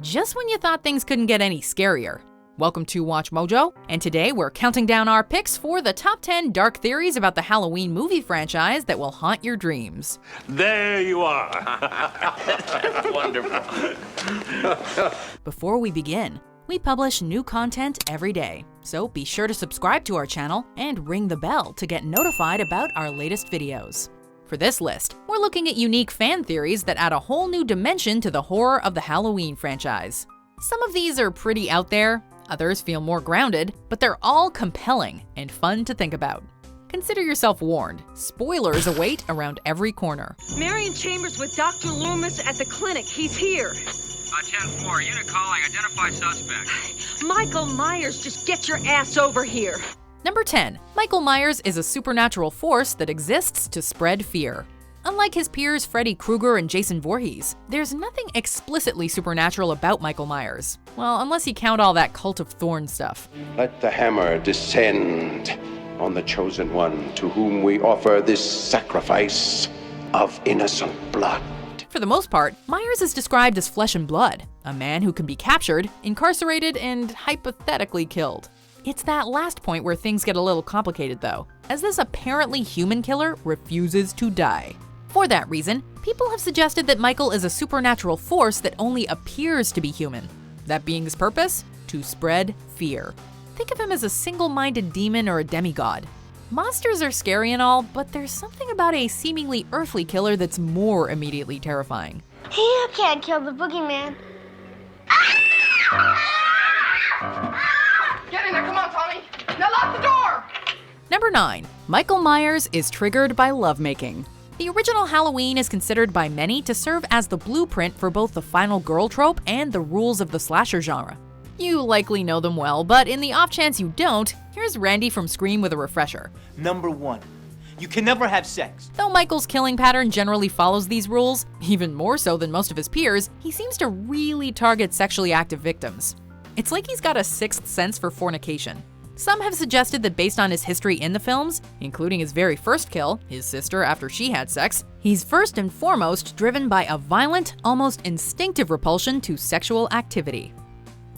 just when you thought things couldn't get any scarier. Welcome to Watch Mojo, and today we're counting down our picks for the top 10 dark theories about the Halloween movie franchise that will haunt your dreams. There you are. Wonderful. Before we begin, we publish new content every day, so be sure to subscribe to our channel and ring the bell to get notified about our latest videos. For this list, we're looking at unique fan theories that add a whole new dimension to the horror of the Halloween franchise. Some of these are pretty out there, others feel more grounded, but they're all compelling and fun to think about. Consider yourself warned. Spoilers await around every corner. Marion Chambers with Dr. Loomis at the clinic. He's here. 10-4, unit calling, identify suspect. Michael Myers, just get your ass over here. Number 10. Michael Myers is a supernatural force that exists to spread fear. Unlike his peers Freddy Krueger and Jason Voorhees, there's nothing explicitly supernatural about Michael Myers. Well, unless you count all that Cult of Thorn stuff. Let the hammer descend on the chosen one to whom we offer this sacrifice of innocent blood. For the most part, Myers is described as flesh and blood, a man who can be captured, incarcerated, and hypothetically killed. It's that last point where things get a little complicated though, as this apparently human killer refuses to die. For that reason, people have suggested that Michael is a supernatural force that only appears to be human. That being his purpose? To spread fear. Think of him as a single-minded demon or a demigod. Monsters are scary and all, but there's something about a seemingly earthly killer that's more immediately terrifying. You can't kill the boogeyman. Get in there, come on, Tommy. Now lock the door! Number 9. Michael Myers is triggered by lovemaking. The original Halloween is considered by many to serve as the blueprint for both the final girl trope and the rules of the slasher genre. You likely know them well, but in the off chance you don't, here's Randy from Scream with a refresher. Number 1, you can never have sex. Though Michael's killing pattern generally follows these rules, even more so than most of his peers, he seems to really target sexually active victims. It's like he's got a sixth sense for fornication. Some have suggested that based on his history in the films, including his very first kill, his sister after she had sex, he's first and foremost driven by a violent, almost instinctive repulsion to sexual activity.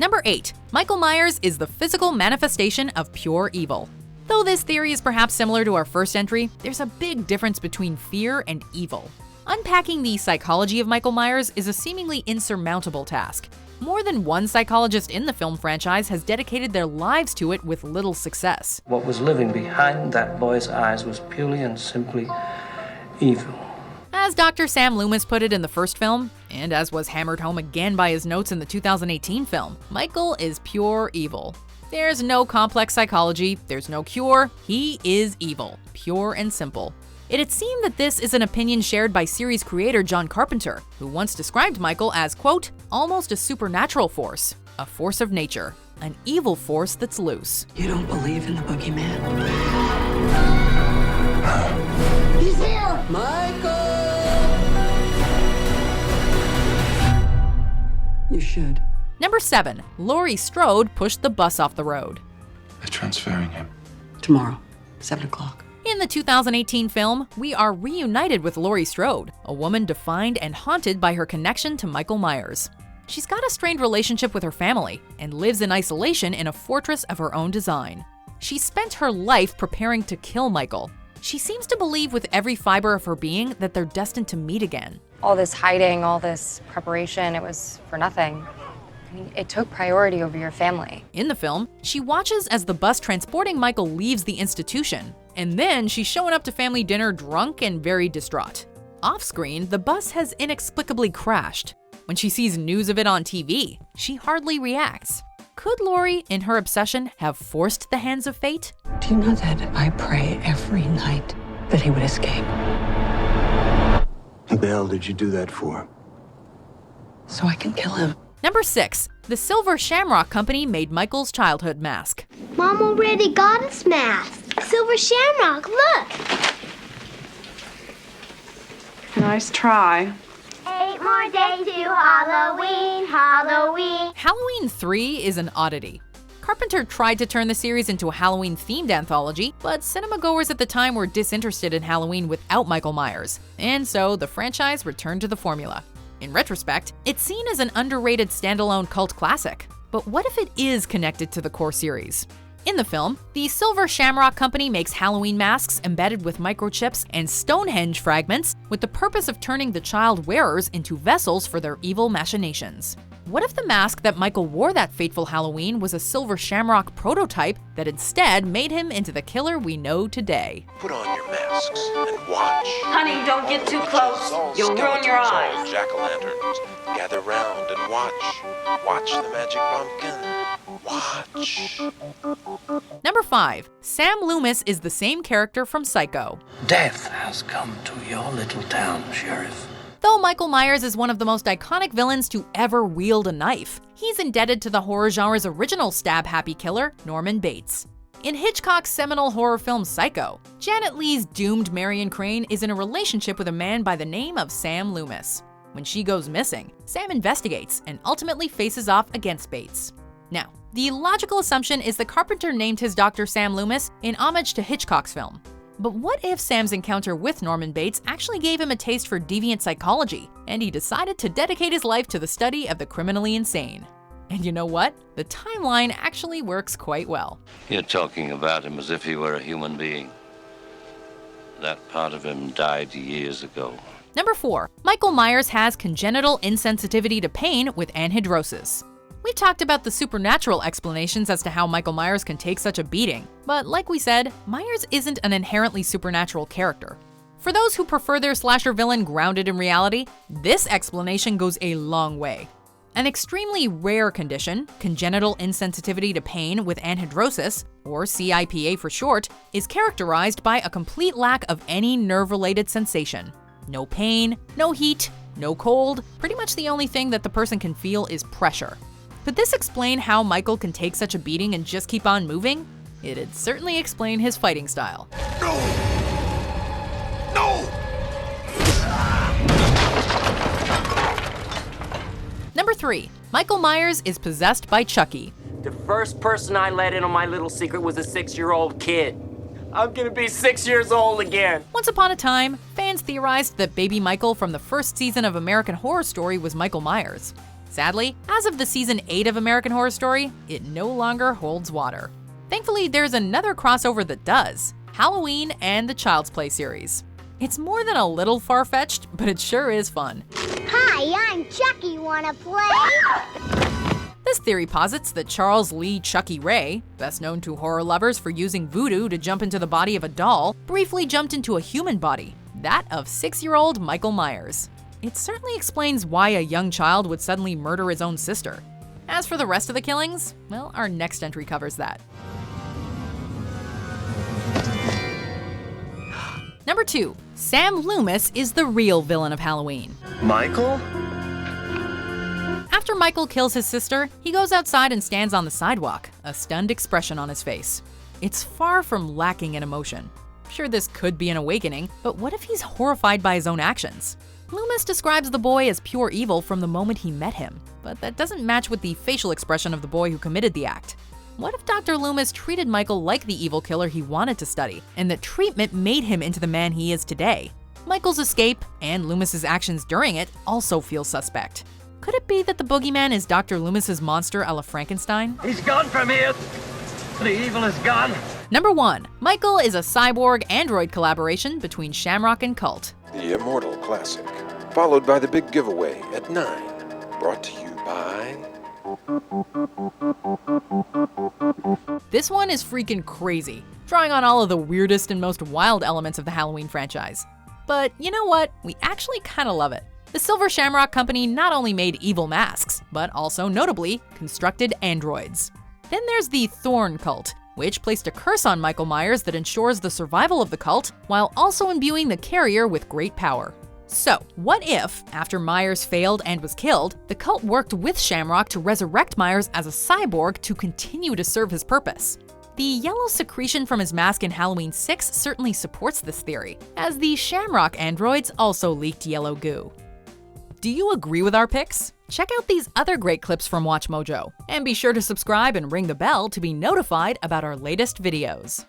Number 8. Michael Myers is the physical manifestation of pure evil. Though this theory is perhaps similar to our first entry, there's a big difference between fear and evil. Unpacking the psychology of Michael Myers is a seemingly insurmountable task. More than one psychologist in the film franchise has dedicated their lives to it with little success. What was living behind that boy's eyes was purely and simply evil. As Dr. Sam Loomis put it in the first film, and as was hammered home again by his notes in the 2018 film, Michael is pure evil. There's no complex psychology, there's no cure, he is evil, pure and simple. It'd seem that this is an opinion shared by series creator John Carpenter, who once described Michael as, quote, almost a supernatural force, a force of nature, an evil force that's loose. You don't believe in the boogeyman? He's here! Michael! You should. Number 7. Laurie Strode pushed the bus off the road. They're transferring him. Tomorrow, 7 o'clock. In the 2018 film, we are reunited with Laurie Strode, a woman defined and haunted by her connection to Michael Myers. She's got a strained relationship with her family and lives in isolation in a fortress of her own design. She spent her life preparing to kill Michael. She seems to believe with every fiber of her being that they're destined to meet again. All this hiding, all this preparation, it was for nothing. I mean, it took priority over your family. In the film, she watches as the bus transporting Michael leaves the institution, and then she's showing up to family dinner drunk and very distraught. Off-screen, the bus has inexplicably crashed. When she sees news of it on TV, she hardly reacts. Could Laurie, in her obsession, have forced the hands of fate? Do you know that I pray every night that he would escape? What the hell did you do that for? So I can kill him. Number 6. The Silver Shamrock Company made Michael's childhood mask. Mom already got his mask. Silver Shamrock, look! Nice try. 8 more days to Halloween, Halloween. Halloween 3 is an oddity. Carpenter tried to turn the series into a Halloween-themed anthology, but cinema-goers at the time were disinterested in Halloween without Michael Myers, and so the franchise returned to the formula. In retrospect, it's seen as an underrated standalone cult classic. But what if it is connected to the core series? In the film, the Silver Shamrock Company makes Halloween masks embedded with microchips and Stonehenge fragments with the purpose of turning the child wearers into vessels for their evil machinations. What if the mask that Michael wore that fateful Halloween was a Silver Shamrock prototype that instead made him into the killer we know today? Put on your masks and watch. Honey, don't get too close. You'll ruin your eyes. Jack-o'-lanterns. Gather round and watch. Watch the magic pumpkin. Watch. Number 5. Sam Loomis is the same character from Psycho. Death has come to your little town, Sheriff. Though Michael Myers is one of the most iconic villains to ever wield a knife, he's indebted to the horror genre's original stab-happy killer, Norman Bates. In Hitchcock's seminal horror film Psycho, Janet Leigh's doomed Marion Crane is in a relationship with a man by the name of Sam Loomis. When she goes missing, Sam investigates and ultimately faces off against Bates. Now, the logical assumption is the Carpenter named his doctor Sam Loomis in homage to Hitchcock's film. But what if Sam's encounter with Norman Bates actually gave him a taste for deviant psychology, and he decided to dedicate his life to the study of the criminally insane? And you know what? The timeline actually works quite well. You're talking about him as if he were a human being. That part of him died years ago. Number 4. Michael Myers has congenital insensitivity to pain with anhidrosis. We've talked about the supernatural explanations as to how Michael Myers can take such a beating, but like we said, Myers isn't an inherently supernatural character. For those who prefer their slasher villain grounded in reality, this explanation goes a long way. An extremely rare condition, congenital insensitivity to pain with anhidrosis, or CIPA for short, is characterized by a complete lack of any nerve-related sensation. No pain, no heat, no cold, pretty much the only thing that the person can feel is pressure. Could this explain how Michael can take such a beating and just keep on moving? It'd certainly explain his fighting style. No! No! Number 3. Michael Myers is possessed by Chucky. The first person I let in on my little secret was a 6-year-old kid. I'm gonna be 6 years old again. Once upon a time, fans theorized that baby Michael from the first season of American Horror Story was Michael Myers. Sadly, as of the season 8 of American Horror Story, it no longer holds water. Thankfully, there's another crossover that does: Halloween and the Child's Play series. It's more than a little far-fetched, but it sure is fun. Hi, I'm Chucky. Wanna play? This theory posits that Charles Lee Chucky Ray, best known to horror lovers for using voodoo to jump into the body of a doll, briefly jumped into a human body, that of 6-year-old Michael Myers. It certainly explains why a young child would suddenly murder his own sister. As for the rest of the killings, well, our next entry covers that. Number 2. Sam Loomis is the real villain of Halloween. Michael? After Michael kills his sister, he goes outside and stands on the sidewalk, a stunned expression on his face. It's far from lacking in emotion. Sure, this could be an awakening, but what if he's horrified by his own actions? Loomis describes the boy as pure evil from the moment he met him, but that doesn't match with the facial expression of the boy who committed the act. What if Dr. Loomis treated Michael like the evil killer he wanted to study, and that treatment made him into the man he is today? Michael's escape, and Loomis's actions during it, also feel suspect. Could it be that the boogeyman is Dr. Loomis's monster a la Frankenstein? He's gone from here. The evil is gone. Number 1. Michael is a cyborg-android collaboration between Shamrock and Cult. The Immortal Classic, followed by the big giveaway at 9. Brought to you by... This one is freaking crazy, drawing on all of the weirdest and most wild elements of the Halloween franchise. But you know what? We actually kinda love it. The Silver Shamrock Company not only made evil masks, but also notably constructed androids. Then there's the Thorn Cult, which placed a curse on Michael Myers that ensures the survival of the cult while also imbuing the carrier with great power. So, what if, after Myers failed and was killed, the cult worked with Shamrock to resurrect Myers as a cyborg to continue to serve his purpose? The yellow secretion from his mask in Halloween 6 certainly supports this theory, as the Shamrock androids also leaked yellow goo. Do you agree with our picks? Check out these other great clips from WatchMojo, and be sure to subscribe and ring the bell to be notified about our latest videos.